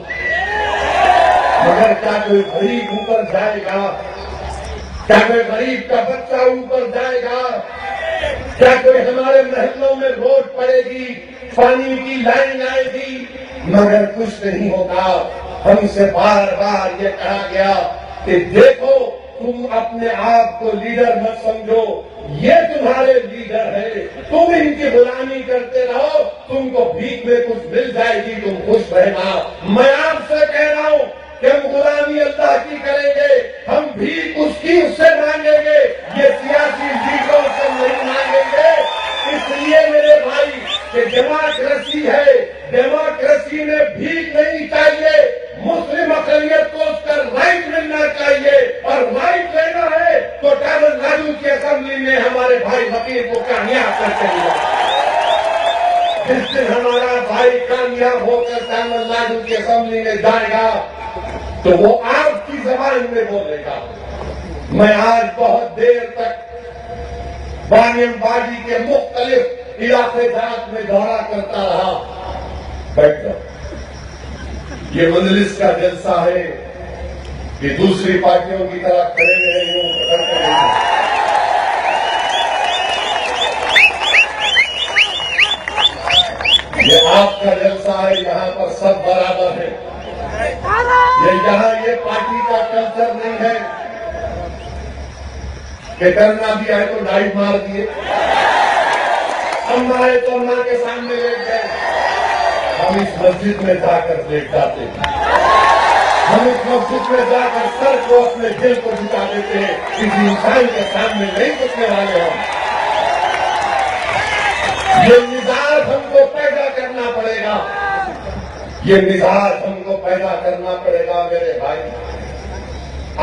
मगर क्या कोई गरीब ऊपर जाएगा? क्या कोई गरीब का बच्चा ऊपर जाएगा? क्या कोई हमारे महलों में रोड पड़ेगी, पानी की लाइन आएगी? मगर कुछ नहीं होगा। हमसे बार बार ये कहा गया कि देखो तुम अपने आप को लीडर मत समझो, ये तुम्हारे लीडर है, तुम इनकी गुलामी करते रहो, तुमको भीख में कुछ मिल जाएगी, तुम खुश रहना। मैं आपसे कह रहा हूं कि हम गुलामी अल्लाह की करेंगे, हम भीख उसकी उससे मांगेंगे, ये सियासी लीडरों से नहीं मांगेंगे। इसलिए मेरे भाई कि डेमोक्रेसी है, डेमोक्रेसी में भीख नहीं चाहिए, मुस्लिम अक़लियत को उसका राइट मिलना चाहिए, और राइट लेना है तो तमिलनाडु की असेंबली में हमारे भाई वकील को कामयाब करके दिया। जिस दिन हमारा भाई कामयाब होकर तमिलनाडु की असेंबली में जाएगा तो वो आपकी जबान में बोलेगा। मैं आज बहुत देर तक वानियमबाड़ी के मुख्तलिफ इलाके जात में दौरा करता रहा। बैठ जाओ, ये मजलिस का जलसा है कि दूसरी पार्टियों की तरह खड़े रहे हो, ये आपका जलसा है, यहाँ पर सब बराबर है। ये यहाँ ये पार्टी का कल्चर नहीं है कि करना भी है तो डाइव मार दिए, हम आए तो मां के सामने लेट गए। हम इस मस्जिद में जाकर लेट जाते हैं, हम इस मस्जिद में जाकर सर को अपने दिल को झुका देते हैं, किसी इंसान के सामने नहीं झुकने वाले हम। ये मिजाज हमको पैदा करना पड़ेगा, ये मिजाज हमको पैदा करना पड़ेगा। मेरे भाई,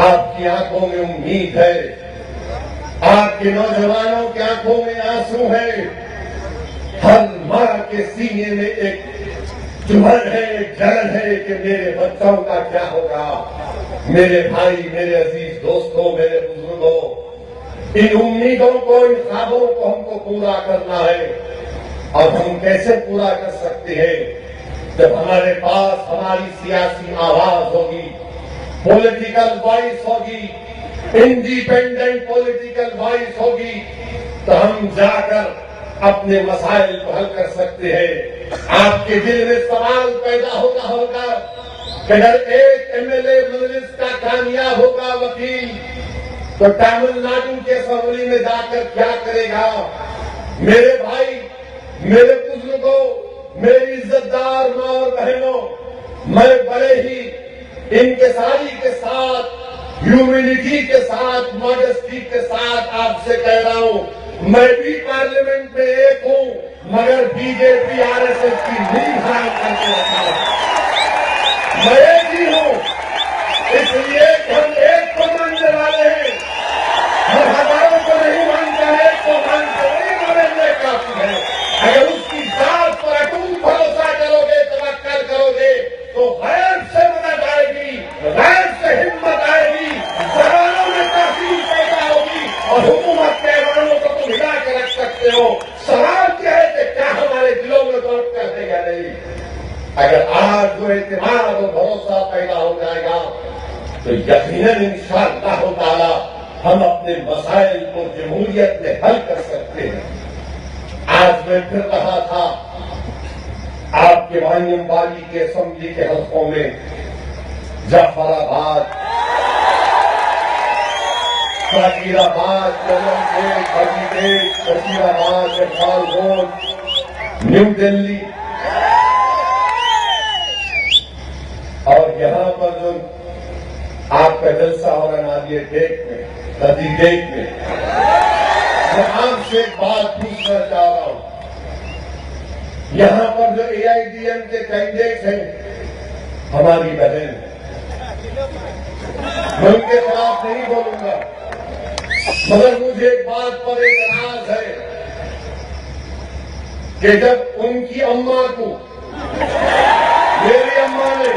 आपकी आंखों में उम्मीद है, आपके नौजवानों की आंखों में आंसू है, हर मां के सीने में एक चुभन है, एक जलन है कि मेरे बच्चों का क्या होगा। मेरे भाई, मेरे अजीज दोस्तों, मेरे बुजुर्गों, इन उम्मीदों को, इन ख्वाबों को हमको पूरा करना है। और हम कैसे पूरा कर सकते हैं? जब हमारे पास हमारी सियासी आवाज होगी, पॉलिटिकल वॉइस होगी, इंडिपेंडेंट पॉलिटिकल वॉइस होगी, तो हम जाकर अपने मसाइल को हल कर सकते हैं। आपके दिल में सवाल पैदा होगा कि अगर एक एमएलए मजलिस का कामयाब होगा वकील, तो तमिलनाडु के असेंबली में जाकर क्या करेगा? मेरे भाई, मेरे बुजुर्गों, मेरी इज्जतदार मां और बहनों, मैं बड़े ही इंकिसारी के साथ, ह्यूमिलिटी के साथ, मॉडेस्टी के साथ आपसे कह रहा हूं, मैं भी पार्लियामेंट में एक हूं, मगर बीजेपी आरएसएस की नींव हराम करके रखा है। मैं एक ही हूं, इसलिए हम एक को मानने वाले हैं, हम हजारों को नहीं मानते हैं, एक को मानते नहीं, मानने काफी है। अगर उसकी जात पर अटूट भरोसा करोगे, तवक्कल करोगे, तो गैर से मदद आएगी, गैर से हिम्मत आएगी, जवानों में तासीर पैदा होगी, और हुकूमत के ऐवानों को तुम हिला के रख सकते हो। सवाल क्या है कि क्या हमारे दिलों में दौड़ कर देगा? नहीं। अगर आज जो एतमाद और भरोसा पैदा हो जाएगा, तो यकीनन इंशाअल्लाह ताला हम अपने मसाइल को जमहूरियत में हल कर सकते हैं। आज मैं फिर कहा था, आपके वानियमबाड़ी के असेंबली के हलकों में, जाफराबाद, फकीराबाद, चंदनगेट, बगीगेट, फकीराबाद, जगपाल रोड, न्यू दिल्ली और यहाँ पर जो आपका जलसा हो रहा है गेट में, नदी गेट में, मैं आपसे एक बात पूछना चाह रहा हूं। यहाँ पर जो एआईडीएम के कैंडिडेट हैं, हमारी बहन, मैं उनके खिलाफ नहीं बोलूंगा, मगर मुझे एक बात पर एतराज है कि जब उनकी अम्मा को, मेरी अम्मा ने,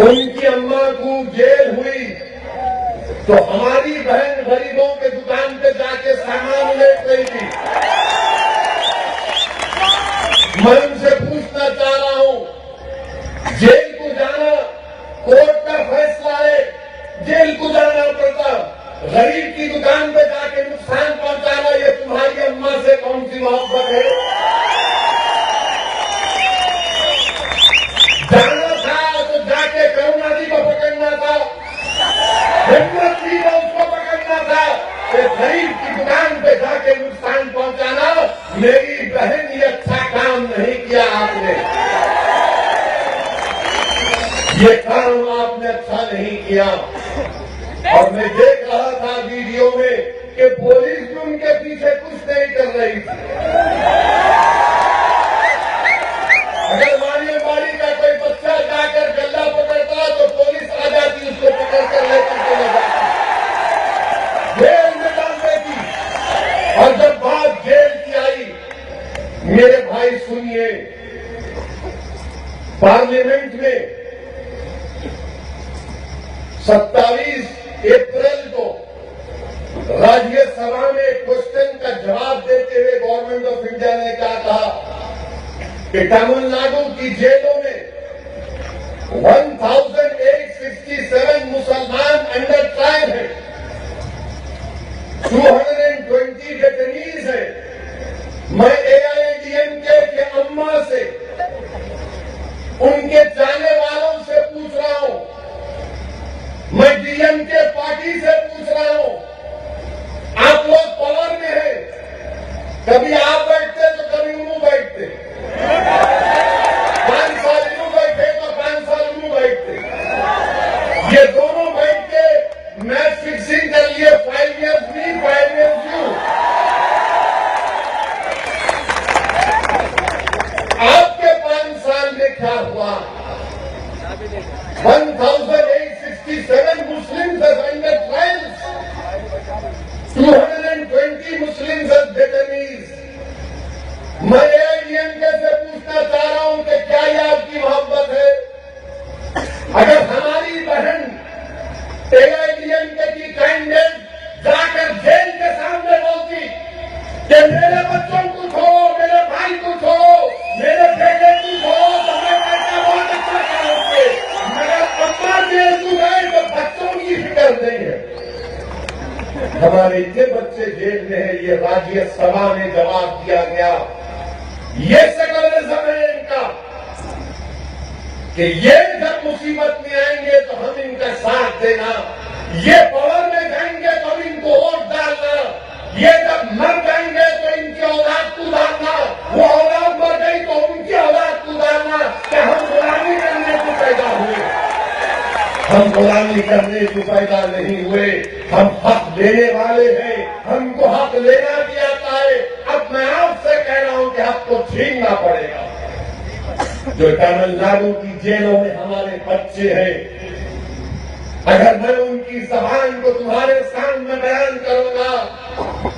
उनकी अम्मा को जेल हुई तो हमारी बहन गरीबों के दुकान पे जाके सामान लेट रही थी। मैं उनसे पूछना चाह रहा हूं, जेल को जाना कोर्ट का फैसला है, जेल को जाना पड़ता, गरीब की दुकान पे जाके नुकसान पहुंचाना, ये तुम्हारी अम्मा से कौन सी मोहब्बत है? जाना था तो जाके करुणा जी को पकड़ना था, हिम्मत ली तो उसको पकड़ना था, कि गरीब की दुकान पे जाके नुकसान पहुंचाना। मेरी बहन, ये अच्छा काम नहीं किया आपने, ये काम आपने अच्छा नहीं किया। और मैं देख रहा था वीडियो में कि पुलिस भी उनके पीछे कुछ नहीं कर रही थी। अगर मानियबाड़ी का कोई बच्चा जाकर गल्ला पकड़ता तो पुलिस आ जाती, उसको पकड़ कर लेकर चले जाती, जेल में डाल देती। और जब बात जेल की आई, मेरे भाई सुनिए, पार्लियामेंट में 27 अप्रैल को राज्यसभा में क्वेश्चन का जवाब देते हुए गवर्नमेंट ऑफ इंडिया ने क्या कहा कि तमिलनाडु की जेलों में 1867 मुसलमान अंडर ट्रायल है, 220 डेटेनीज है। मैं एआईएडीएमके के अम्मा से, उनके जाने वालों से पूछ रहा हूं, मैं डीएमके पार्टी से पूछ रहा हूं, आप लोग पावर में हैं, कभी आप बैठते तो कभी उन्हों बैठते, 5 साल यूं बैठे तो 5 साल उन्हों बैठते, ये दोनों बैठ के मैच फिक्सिंग कर लिए, 5 years me, 5 years you। आपके 5 साल में क्या हुआ? 1867 Muslims as under trials, 220 Muslims as detainees। मैं एआईडीएमके से पूछना चाह रहा हूं कि क्या ये आपकी मोहब्बत है? अगर हमारी बहन एआईडीएमके की कैंडिडेट जाकर जेल के सामने बोलती कि मेरे बच्चों को छोड़ो, मेरे भाई को छोड़ो, मेरे बेटे को छोड़ो, तो मैं कहता बहुत अच्छा करोगे, मगर अम्मा जेल को गए तो बच्चों की फिक्र नहीं है। हमारे इतने बच्चे जेल में है, ये राज्यसभा में जवाब दिया गया। ये सेकुलरिज्म है इनका कि ये जब मुसीबत में आएंगे तो हम इनका साथ देना, ये पावर में जाएंगे तो हम इनको वोट डालना, ये जब मर जाएंगे तो इनकी औलाद को डालना, वो औलाद मर गई तो उनकी औलाद को डालना। क्या हम गुलामी करने को पैदा हुए? हम गुलामी करने को पैदा नहीं हुए, हम हक देने वाले हैं, हमको हक लेना भी आता है। अब मैं आपसे कह रहा हूं कि हक को छीनना पड़ेगा। जो तमिलनाडु की जेलों में हमारे बच्चे हैं, अगर मैं उनकी जबान को तुम्हारे सामने बयान करूंगा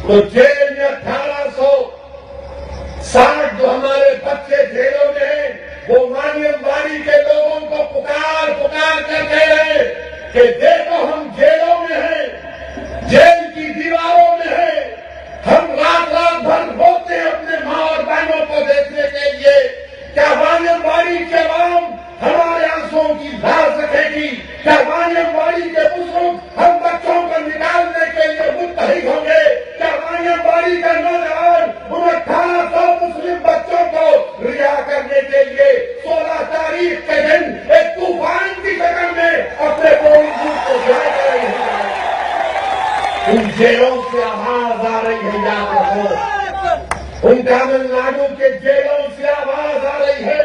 तो जेल में 1860 जो हमारे बच्चे जेलों में हैं, वो मानियबाड़ी के लोगों को पुकार पुकार कर कह रहे कि देखो हम जेलों में हैं, जेल की दीवारों में हैं, हम रात रात भर रोते हैं अपने माँ और बहनों को देखने के लिए। क्या मानियबाड़ी के आवाम हमारे आंसुओं की लाज रखेगी? क्या मानियबाड़ी के बुजुर्ग हम बच्चों को निकालने के लिए मुत्तहिद होंगे? क्या मानियबाड़ी का नौजवान उन 1800 मुस्लिम बच्चों को रिहा करने के लिए 16 तारीख के दिन एक तूफान की शक्ल में अपने कोई जेलों से आवाज आ रही है, याद रखो। उन तमिलनाडु के जेलों से आवाज आ रही है।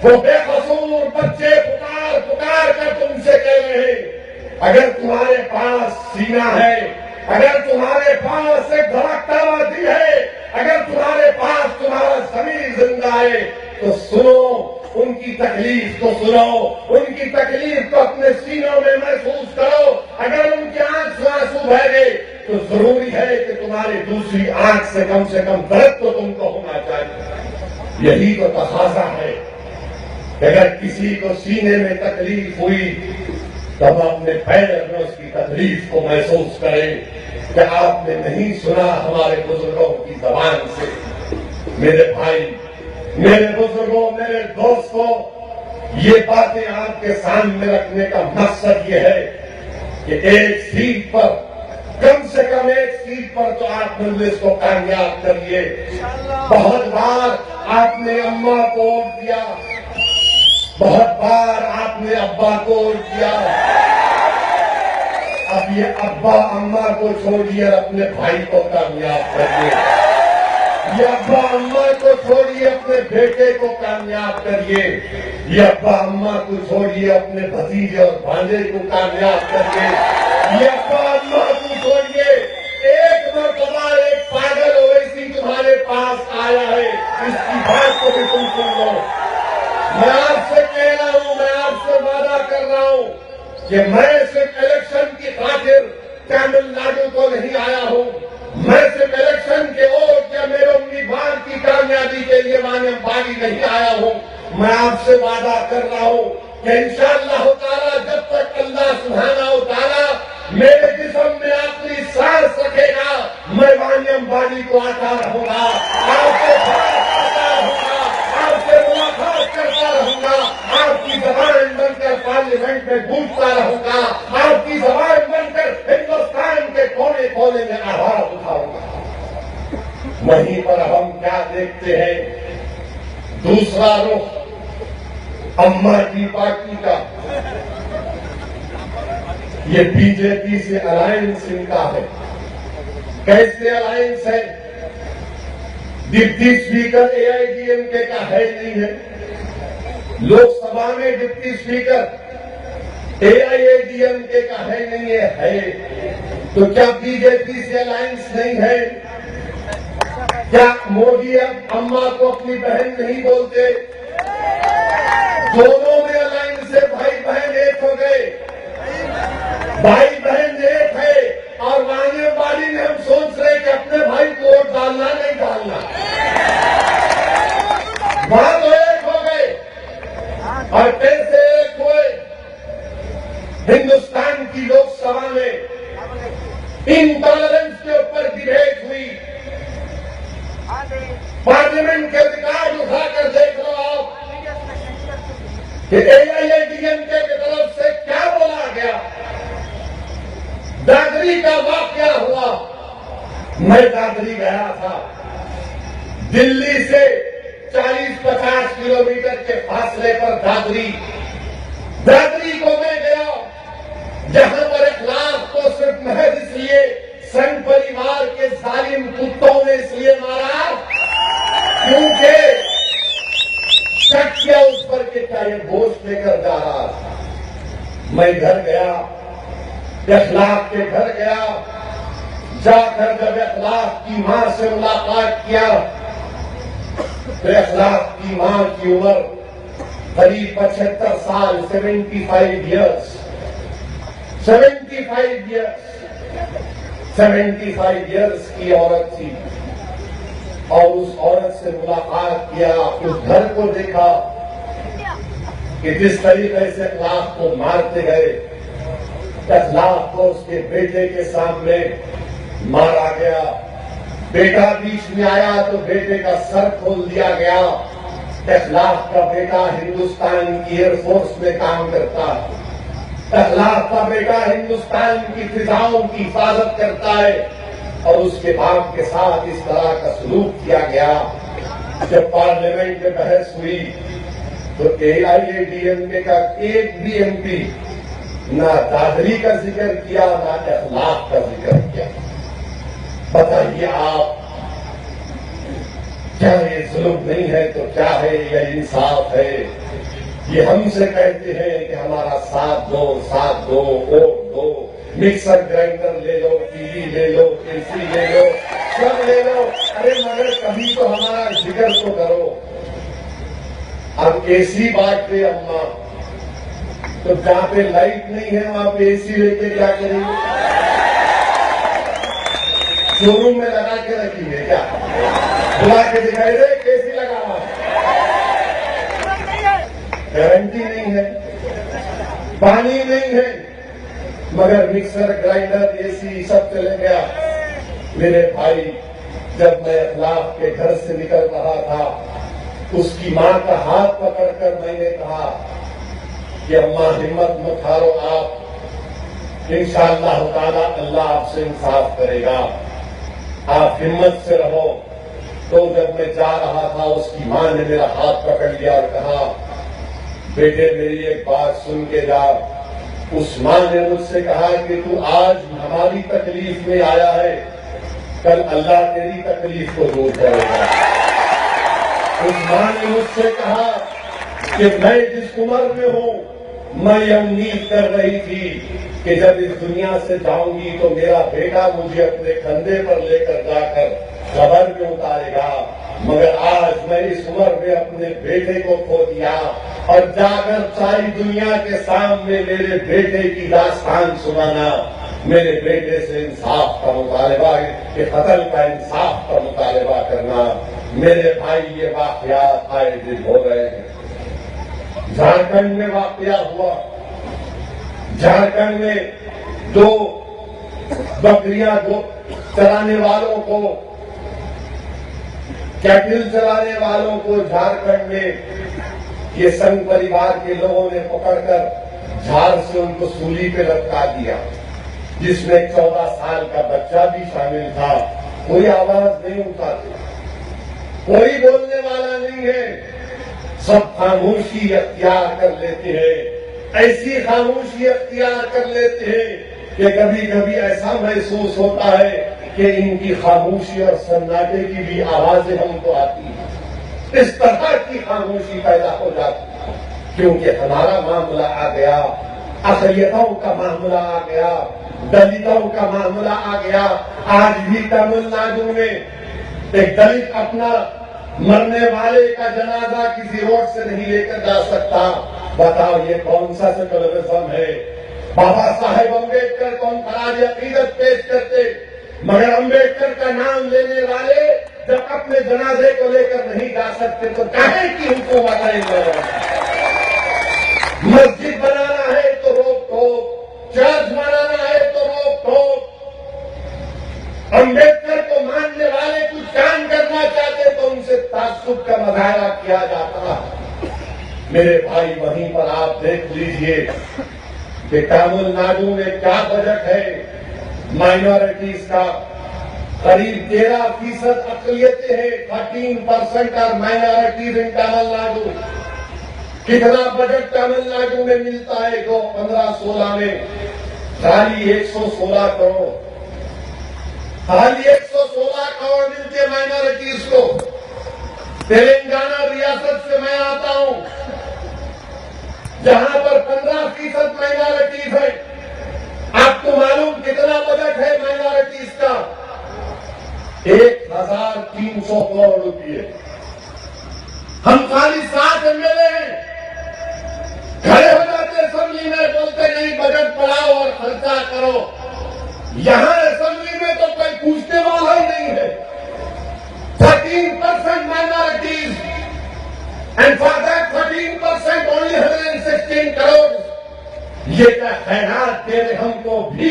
वो बेकसूर बच्चे पुकार पुकार कर तुमसे कह रहे हैं, अगर तुम्हारे पास सीना है, अगर तुम्हारे पास एक धड़कता दिल है, अगर तुम्हारे पास तुम्हारा जमीन जिंदा है, तो सुनो उनकी तकलीफ को, सुनो उनकी तकलीफ को अपने सीनों में महसूस करो। अगर उनकी आंख से आंसू बह गए तो जरूरी है कि तुम्हारी दूसरी आंख से कम दर्द तो तुमको होना चाहिए। यही तो तकाजा है। अगर किसी को सीने में तकलीफ हुई तब अपने पैर में उसकी तकलीफ को महसूस करें। क्या आपने नहीं सुना हमारे बुजुर्गों की जबान से? मेरे भाई, मेरे बुजुर्गों, मेरे दोस्तों, ये बातें आपके सामने रखने का मकसद ये है कि एक सीट पर, कम से कम एक सीट पर तो आप कांग्रेस को कामयाब करिए। बहुत बार आपने अम्मा को वोट दिया, बहुत बार आपने अब्बा को वोट दिया। अब ये अब्बा अम्मा को छोड़िए और अपने भाई को कामयाब करिए। ये अब्बा अम्मा को छोड़िए, अपने बेटे को कामयाब करिए। ये अब्बा अम्मा को छोड़िए, अपने भतीजे और भांजे को कामयाब करिए। ये अब्बा अम्मा को छोड़िए, एक मरतबा एक पागल ओवैसी तुम्हारे पास आया है, इसकी बात को भी तुम सुन लो। मैं आपसे कह रहा हूं, मैं आपसे वादा कर रहा हूं कि मैं सिर्फ इलेक्शन की खातिर तमिलनाडु को नहीं आया हूं। मैं सिर्फ इलेक्शन के वोट या मेरे उम्मीदवार की कामयाबी के लिए वानियमबागी नहीं आया हूं। मैं आपसे वादा कर रहा हूं कि इंशाअल्लाह ताला जब तक अल्लाह सुब्हानहू तआला मेरे जिस्म में आखिरी सांस रखेगा, मैं वानियमबागी को आता रहूंगा, आपके साथ आता रहूंगा, आपसे मुलाकात करता रहूंगा, आपकी जबान बनकर पार्लियामेंट में गूंजता रहूंगा, आपकी जबान बनकर हिंदुस्तान के कोने कोने में आवाज उठाऊंगा। वहीं पर हम क्या देखते हैं? दूसरा रुख अम्मा की पार्टी का, ये बीजेपी से अलायंस इनका है। कैसे अलायंस है? डिप्टी स्पीकर एआईडीएमके का है नहीं है, लोकसभा में डिप्टी स्पीकर एआईएडीएमके का है नहीं है, तो क्या बीजेपी से अलायंस नहीं है? क्या मोदी अब अम्मा को अपनी बहन नहीं बोलते? दोनों में अलायंस है, भाई बहन एक हो गए, भाई बहन एक है। और वानियमबागी में हम सोच रहे कि अपने भाई को वोट डालना नहीं डालना, वहां तो एक हो गए। और कैसे एक हुए? हिंदुस्तान की लोकसभा में इंटॉलरेंस के ऊपर डिबेट हुई। पार्लियामेंट के रिकॉर्ड उठाकर देख लो आप कि एआईएडीएमके की तरफ से क्या बोला गया। दादरी का वाकया हुआ, मैं दादरी गया था। दिल्ली से 40-50 किलोमीटर के फासले पर दादरी को मैं गया, जहां पर इखलाक को सिर्फ महज इसलिए संघ परिवार के जालिम कुत्तों ने इसलिए मारा क्योंकि शक किया उस पर कि क्या ये गोश्त लेकर जा रहा था। मैं घर गया, इखलाक के घर गया, जाकर जब इखलाक की मां से मुलाकात किया तो इखलाक की मां की उम्र करीब 75 साल, 75 इयर्स की औरत थी। और उस औरत से मुलाकात किया, उस घर को देखा कि जिस तरीके से इखलाक को मारते गए, इखलाक को उसके बेटे के सामने मारा गया। बेटा बीच में आया तो बेटे का सर खोल दिया गया। इखलाक का बेटा हिंदुस्तान की एयरफोर्स में काम करता है। इखलाक का बेटा हिंदुस्तान की फिजाओं की हिफाजत करता है और उसके बाप के साथ इस तरह का सलूक किया गया। जब पार्लियामेंट में बहस हुई तो एआईएडीएमके का एक भी एमपी ना दादरी का जिक्र किया, ना इखलाक का जिक्र किया। बताइए आप, क्या ये जुल्म नहीं है तो क्या है, यह इंसाफ है? ये हमसे कहते हैं कि हमारा साथ दो, वोट दो, मिक्सर ग्राइंडर ले लो, टीवी ले लो, एसी ले लो, सब ले लो। अरे मगर कभी तो हमारा जिक्र तो करो। अब एसी बांट दे अम्मा, तो जहां पे लाइट नहीं है वहां पे एसी लेके क्या करेंगे? शोरूम में लगा के रखेंगे क्या? बुला के दिखाई दे एसी लगा हुआ, गारंटी नहीं है, पानी नहीं है, मगर मिक्सर ग्राइंडर एसी सब चले गया। मेरे भाई, जब मैं अखलाक के घर से निकल रहा था, उसकी मां का हाथ पकड़कर मैंने कहा कि अम्मा हिम्मत मत हारो, आप इंशाअल्लाह ताला अल्लाह आपसे इंसाफ करेगा, आप हिम्मत से रहो। तो जब मैं जा रहा था, उसकी मां ने मेरा हाथ पकड़ लिया और कहा, बेटे मेरी एक बात सुन के जा। उस मां ने मुझसे कहा कि तू आज हमारी तकलीफ में आया है, कल अल्लाह तेरी तकलीफ को दूर करेगा। उस मां ने मुझसे कहा कि मैं जिस उम्र में हूं, मैं ये उम्मीद कर रही थी कि जब इस दुनिया से जाऊंगी तो मेरा बेटा मुझे अपने कंधे पर लेकर जाकर कब्र में उतारेगा, मगर आज मैं इस उम्र में अपने बेटे को खो दिया और जाकर सारी दुनिया के सामने मेरे बेटे की दास्तान सुनाना, मेरे बेटे से इंसाफ का मुतालबा, के कत्ल का इंसाफ का मुतालबा करना। मेरे भाई, ये वाकयात आए दिन हो रहे हैं। झारखंड में वाकया हुआ, झारखंड में दो बकरियां चलाने वालों को, कैटल चलाने वालों को झारखंड में ये संघ परिवार के लोगों ने पकड़कर झाड़ से उनको सूली पे लटका दिया, जिसमें 14 साल का बच्चा भी शामिल था। कोई आवाज नहीं उठाते, कोई बोलने वाला नहीं है, सब खामोशी अख्तियार कर लेते हैं। ऐसी खामोशी अख्तियार कर लेते हैं कि कभी कभी ऐसा महसूस होता है कि इनकी खामोशी और सन्नाटे की भी आवाजें हमको आती हैं। इस तरह की खामोशी पैदा हो जाती है, क्योंकि हमारा मामला आ गया, अक़लियतों का मामला आ गया, दलितों का मामला आ गया। आज भी तमिलनाडु में एक दलित अपना मरने वाले का जनाजा किसी रोड से नहीं लेकर जा सकता। बताओ ये कौन सा सेकुलरिज्म है? बाबा साहेब अम्बेडकर को हम खराज अकीदत पेश करते, मगर अम्बेडकर का नाम लेने वाले जब अपने जनाजे को लेकर नहीं जा सकते तो काहे की हुकूमत है? मस्जिद बनाना है तो रोक टोक, चर्च बनाना है तो रोक टोक। अम्बेडकर को मानने वाले कुछ काम करना चाहते तो उनसे ताज्जुब का मुजाहरा किया जाता। मेरे भाई, वहीं पर आप देख लीजिए कि तमिलनाडु में क्या बजट है माइनॉरिटीज का। करीब 13% अक़लियतें हैं, 13% और माइनॉरिटीज इन तमिलनाडु। कितना बजट तमिलनाडु में मिलता है? 2015-16 में खाली 116 करोड़, खाली 116 करोड़ मिलते माइनॉरिटीज को। तेलंगाना रियासत से मैं आता हूं, जहां पर 15% माइनॉरिटीज है। आपको मालूम कितना बजट है माइनॉरिटीज का? 1300 करोड़ रुपये। हम खाली 7 एमएलए हैं, खड़े हो जाते असेंबली में, बोलते नहीं बजट बढ़ाओ और खर्चा करो। यहां असेंबली में तो कोई पूछने वाला ही नहीं है। 13% minorities, and for that 13% only 116 crores। ये क्या खैरात दे रहे हमको भी